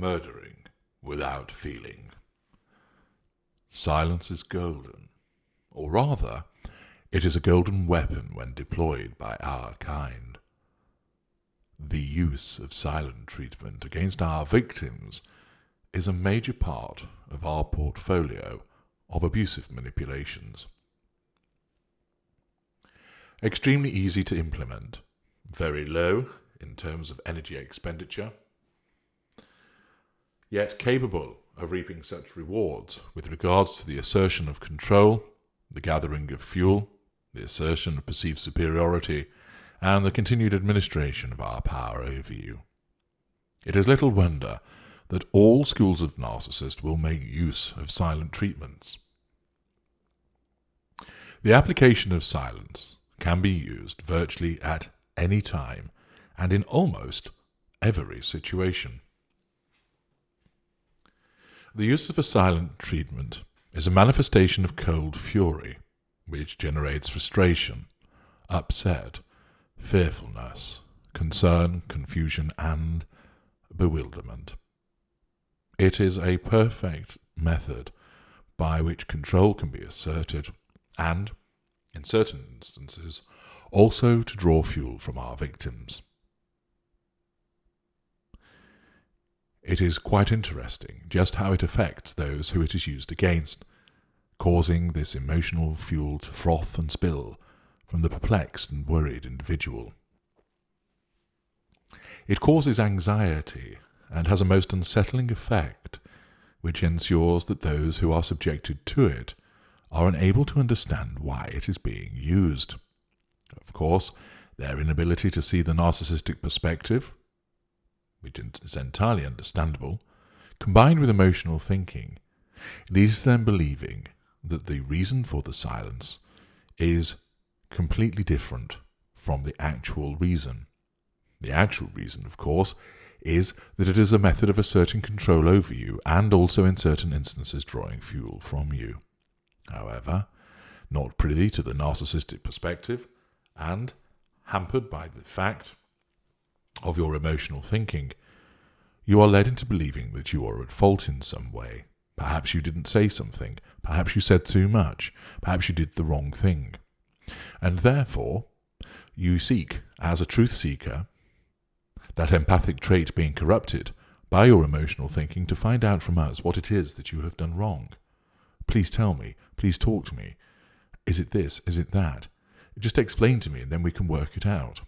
murdering without feeling. Silence is golden, or rather, it is a golden weapon when deployed by our kind. The use of silent treatment against our victims is a major part of our portfolio of abusive manipulations. Extremely easy to implement, very low in terms of energy expenditure, yet capable of reaping such rewards with regards to the assertion of control, the gathering of fuel, the assertion of perceived superiority, and the continued administration of our power over you. It is little wonder that all schools of narcissists will make use of silent treatments. The application of silence can be used virtually at any time and in almost every situation. The use of a silent treatment is a manifestation of cold fury, which generates frustration, upset, fearfulness, concern, confusion, and bewilderment. It is a perfect method by which control can be asserted and, in certain instances, also to draw fuel from our victims. It is quite interesting just how it affects those who it is used against, causing this emotional fuel to froth and spill from the perplexed and worried individual. It causes anxiety and has a most unsettling effect, which ensures that those who are subjected to it are unable to understand why it is being used. Of course, their inability to see the narcissistic perspective, which is entirely understandable, combined with emotional thinking, leads them believing that the reason for the silence is completely different from the actual reason. The actual reason, of course, is that it is a method of asserting control over you and also in certain instances drawing fuel from you. However, not privy to the narcissistic perspective and hampered by the fact of your emotional thinking, you are led into believing that you are at fault in some way. Perhaps you didn't say something, perhaps you said too much, perhaps you did the wrong thing. And therefore, you seek, as a truth seeker, that empathic trait being corrupted by your emotional thinking to find out from us what it is that you have done wrong. Please tell me, please talk to me. Is it this, is it that? Just explain to me and then we can work it out.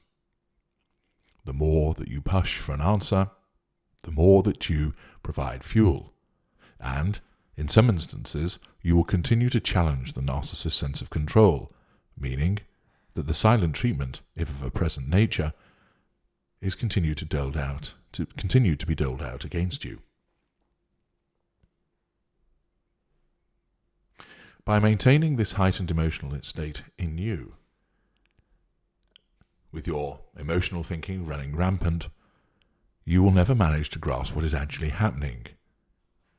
The more that you push for an answer, the more that you provide fuel. And, in some instances, you will continue to challenge the narcissist's sense of control, meaning that the silent treatment, if of a present nature, is continue to be doled out against you. By maintaining this heightened emotional state in you, with your emotional thinking running rampant, you will never manage to grasp what is actually happening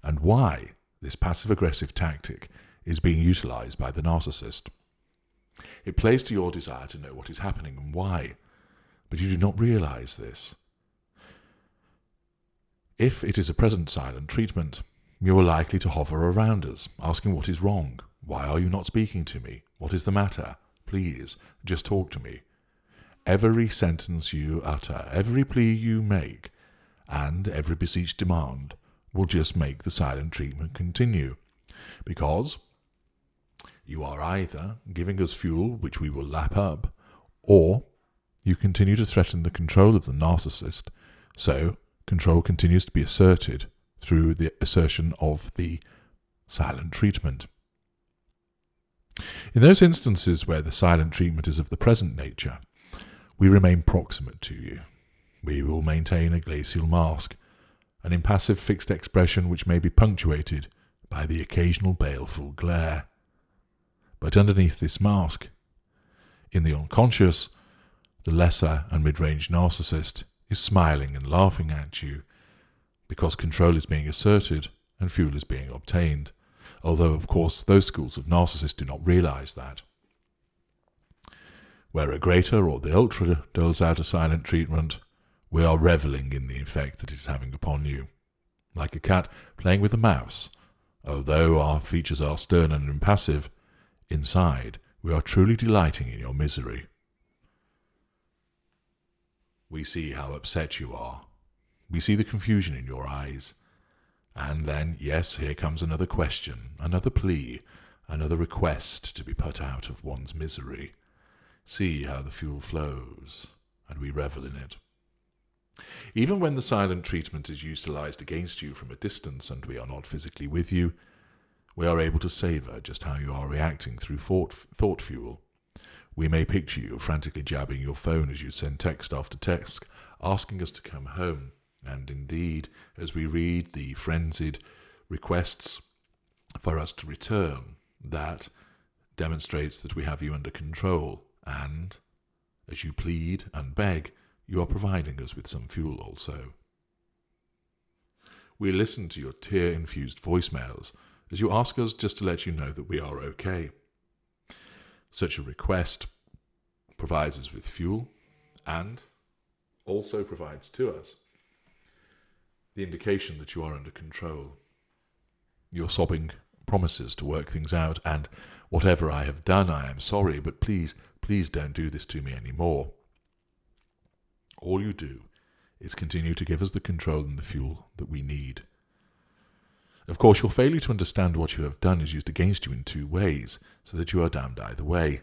and why this passive-aggressive tactic is being utilized by the narcissist. It plays to your desire to know what is happening and why, but you do not realize this. If it is a present silent treatment, you are likely to hover around us, asking what is wrong. Why are you not speaking to me? What is the matter? Please, just talk to me. Every sentence you utter, every plea you make, and every beseeched demand will just make the silent treatment continue, because you are either giving us fuel which we will lap up, or you continue to threaten the control of the narcissist, so control continues to be asserted through the assertion of the silent treatment. In those instances where the silent treatment is of the present nature, we remain proximate to you. We will maintain a glacial mask, an impassive fixed expression which may be punctuated by the occasional baleful glare. But underneath this mask, in the unconscious, the lesser and mid-range narcissist is smiling and laughing at you because control is being asserted and fuel is being obtained, although of course those schools of narcissists do not realize that. Where a greater or the ultra doles out a silent treatment, we are reveling in the effect that it is having upon you. like a cat playing with a mouse. Although our features are stern and impassive, inside we are truly delighting in your misery. We see how upset you are. We see the confusion in your eyes. And then, yes, here comes another question, another plea, another request to be put out of one's misery. See how the fuel flows, and we revel in it. Even when the silent treatment is utilized against you from a distance and we are not physically with you, we are able to savor just how you are reacting through thought fuel. We may picture you frantically jabbing your phone as you send text after text, asking us to come home. And indeed, as we read the frenzied requests for us to return, that demonstrates that we have you under control. And as you plead and beg, you are providing us with some fuel also. We listen to your tear-infused voicemails as you ask us just to let you know that we are okay. Such a request provides us with fuel and also provides to us the indication that you are under control. Your sobbing promises to work things out, and whatever I have done, I am sorry, but please don't do this to me anymore. All you do is continue to give us the control and the fuel that we need. Of course, your failure to understand what you have done is used against you in two ways, so that you are damned either way.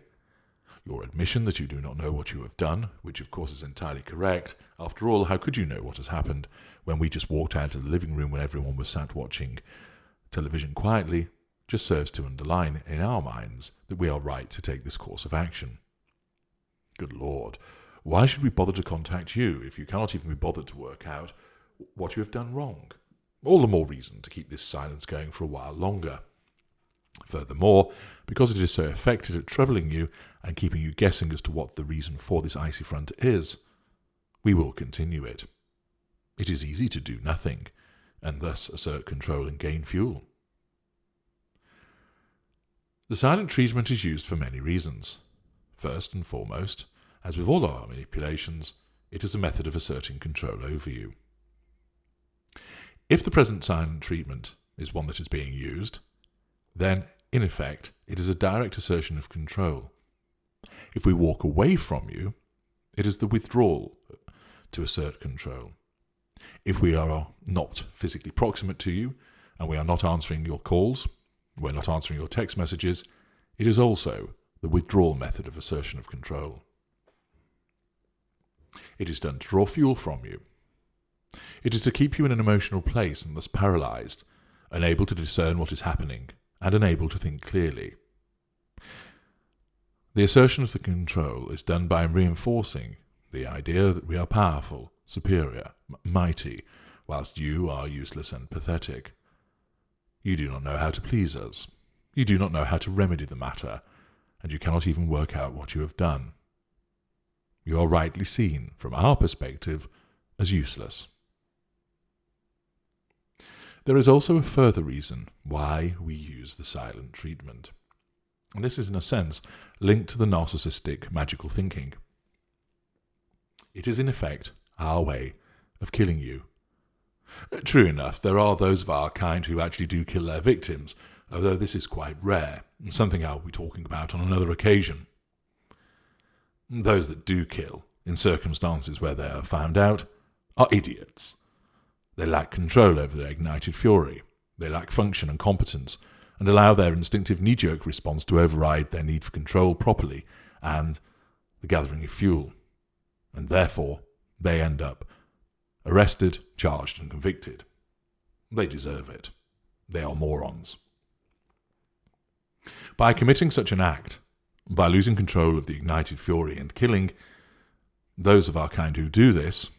Your admission that you do not know what you have done, which of course is entirely correct. After all, how could you know what has happened when we just walked out of the living room when everyone was sat watching television quietly, just serves to underline in our minds that we are right to take this course of action. Good Lord, why should we bother to contact you if you cannot even be bothered to work out what you have done wrong? All the more reason to keep this silence going for a while longer. Furthermore, because it is so effective at troubling you and keeping you guessing as to what the reason for this icy front is, we will continue it. It is easy to do nothing, and thus assert control and gain fuel. The silent treatment is used for many reasons. First and foremost, as with all our manipulations, it is a method of asserting control over you. If the present silent treatment is one that is being used, then, in effect, it is a direct assertion of control. If we walk away from you, it is the withdrawal to assert control. If we are not physically proximate to you, and we are not answering your calls, we're not answering your text messages, it is also the withdrawal method of assertion of control. It is done to draw fuel from you. It is to keep you in an emotional place and thus paralyzed, unable to discern what is happening, and unable to think clearly. The assertion of the control is done by reinforcing the idea that we are powerful, superior, mighty, whilst you are useless and pathetic. You do not know how to please us. You do not know how to remedy the matter, and you cannot even work out what you have done. You are rightly seen, from our perspective, as useless. There is also a further reason why we use the silent treatment. And this is, in a sense, linked to the narcissistic magical thinking. It is, in effect, our way of killing you. True enough, there are those of our kind who actually do kill their victims, although this is quite rare, and something I'll be talking about on another occasion. Those that do kill, in circumstances where they are found out, are idiots. They lack control over their ignited fury. They lack function and competence, and allow their instinctive knee-jerk response to override their need for control properly and the gathering of fuel. And therefore, they end up arrested, charged, and convicted. They deserve it. They are morons. By committing such an act, by losing control of the ignited fury and killing those of our kind who do this,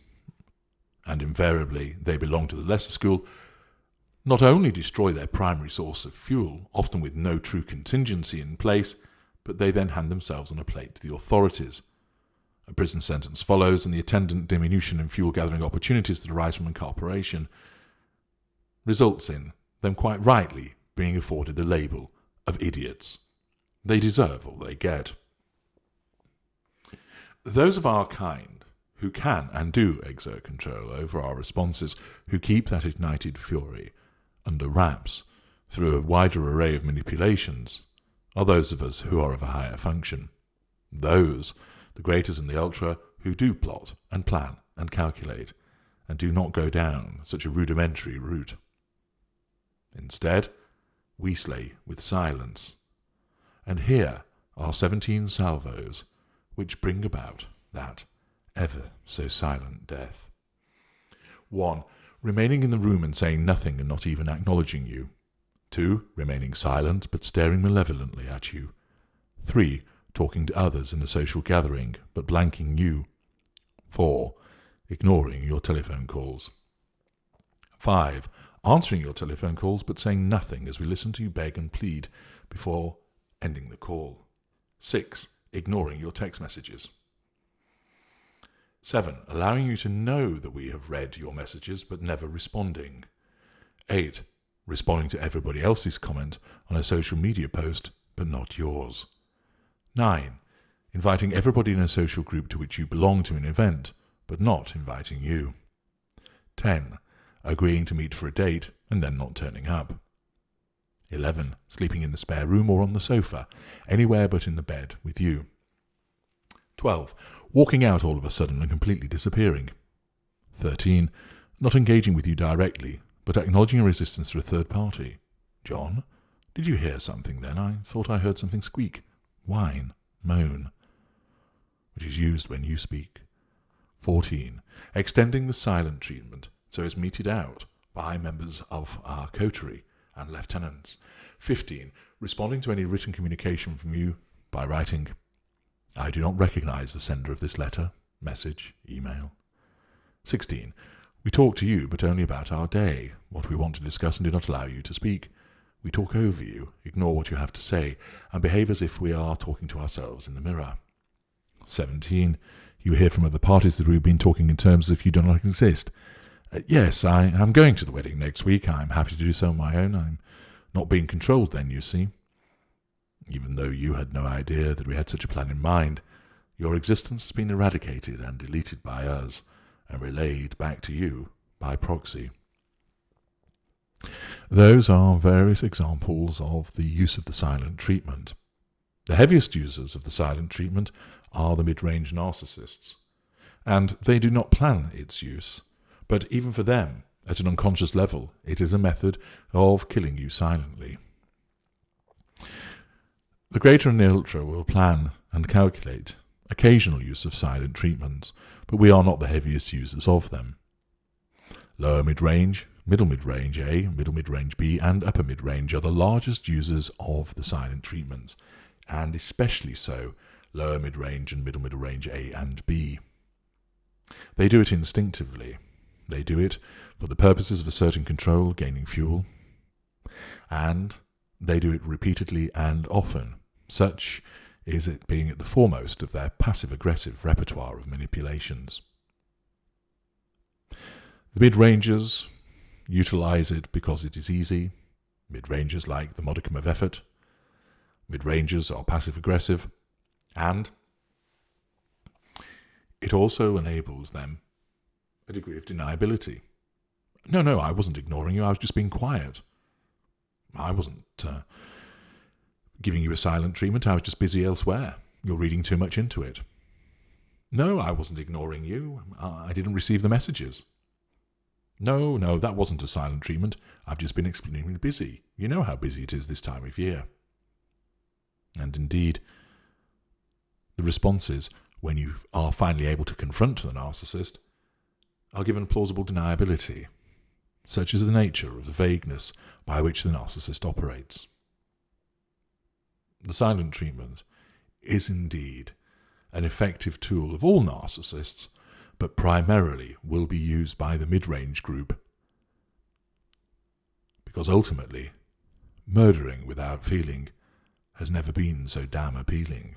and invariably they belong to the lesser school, not only destroy their primary source of fuel, often with no true contingency in place, but they then hand themselves on a plate to the authorities. A prison sentence follows, and the attendant diminution in fuel-gathering opportunities that arise from incarceration results in them quite rightly being afforded the label of idiots. They deserve all they get. Those of our kind who can and do exert control over our responses, who keep that ignited fury under wraps through a wider array of manipulations, are those of us who are of a higher function. Those, the greaters and the ultra, who do plot and plan and calculate, and do not go down such a rudimentary route. Instead, we slay with silence. And here are 17 salvos which bring about that ever so silent death. 1. Remaining in the room and saying nothing and not even acknowledging you. 2. Remaining silent but staring malevolently at you. 3. Talking to others in a social gathering but blanking you. 4. Ignoring your telephone calls. 5. Answering your telephone calls but saying nothing as we listen to you beg and plead before ending the call. 6. Ignoring your text messages. 7. Allowing you to know that we have read your messages but never responding. 8. Responding to everybody else's comment on a social media post but not yours. 9. Inviting everybody in a social group to which you belong to an event but not inviting you. 10. Agreeing to meet for a date and then not turning up. 11. Sleeping in the spare room or on the sofa, anywhere but in the bed with you. 12. Walking out all of a sudden and completely disappearing. 13. Not engaging with you directly, but acknowledging a resistance through a third party. John, did you hear something then? I thought I heard something squeak, whine, moan, which is used when you speak. 14. Extending the silent treatment so as meted out by members of our coterie and lieutenants. 15. Responding to any written communication from you by writing, I do not recognize the sender of this letter, message, email. 16. We talk to you, but only about our day, what we want to discuss, and do not allow you to speak. We talk over you, ignore what you have to say, and behave as if we are talking to ourselves in the mirror. 17. You hear from other parties that we've been talking in terms as if you do not exist. Yes, I am going to the wedding next week. I'm happy to do so on my own. I'm not being controlled then, you see. Even though you had no idea that we had such a plan in mind, your existence has been eradicated and deleted by us, and relayed back to you by proxy. Those are various examples of the use of the silent treatment. The heaviest users of the silent treatment are the mid-range narcissists, and they do not plan its use, but even for them, at an unconscious level, it is a method of killing you silently. The greater and the ultra will plan and calculate occasional use of silent treatments, but we are not the heaviest users of them. Lower mid-range, middle mid-range A, middle mid-range B, and upper mid-range are the largest users of the silent treatments, and especially so lower mid-range and middle mid-range A and B. They do it instinctively. They do it for the purposes of asserting control, gaining fuel, and they do it repeatedly and often. Such is it being at the foremost of their passive-aggressive repertoire of manipulations. The mid-rangers utilize it because it is easy. Mid-rangers like the modicum of effort. Mid-rangers are passive-aggressive, and it also enables them a degree of deniability. No, I wasn't ignoring you, I was just being quiet. I wasn't giving you a silent treatment, I was just busy elsewhere. You're reading too much into it. No, I wasn't ignoring you, I didn't receive the messages. No, that wasn't a silent treatment, I've just been extremely busy. You know how busy it is this time of year. And indeed, the responses, when you are finally able to confront the narcissist, are given plausible deniability. Such is the nature of the vagueness by which the narcissist operates. The silent treatment is indeed an effective tool of all narcissists, but primarily will be used by the mid-range group, because ultimately, murdering without feeling has never been so damn appealing.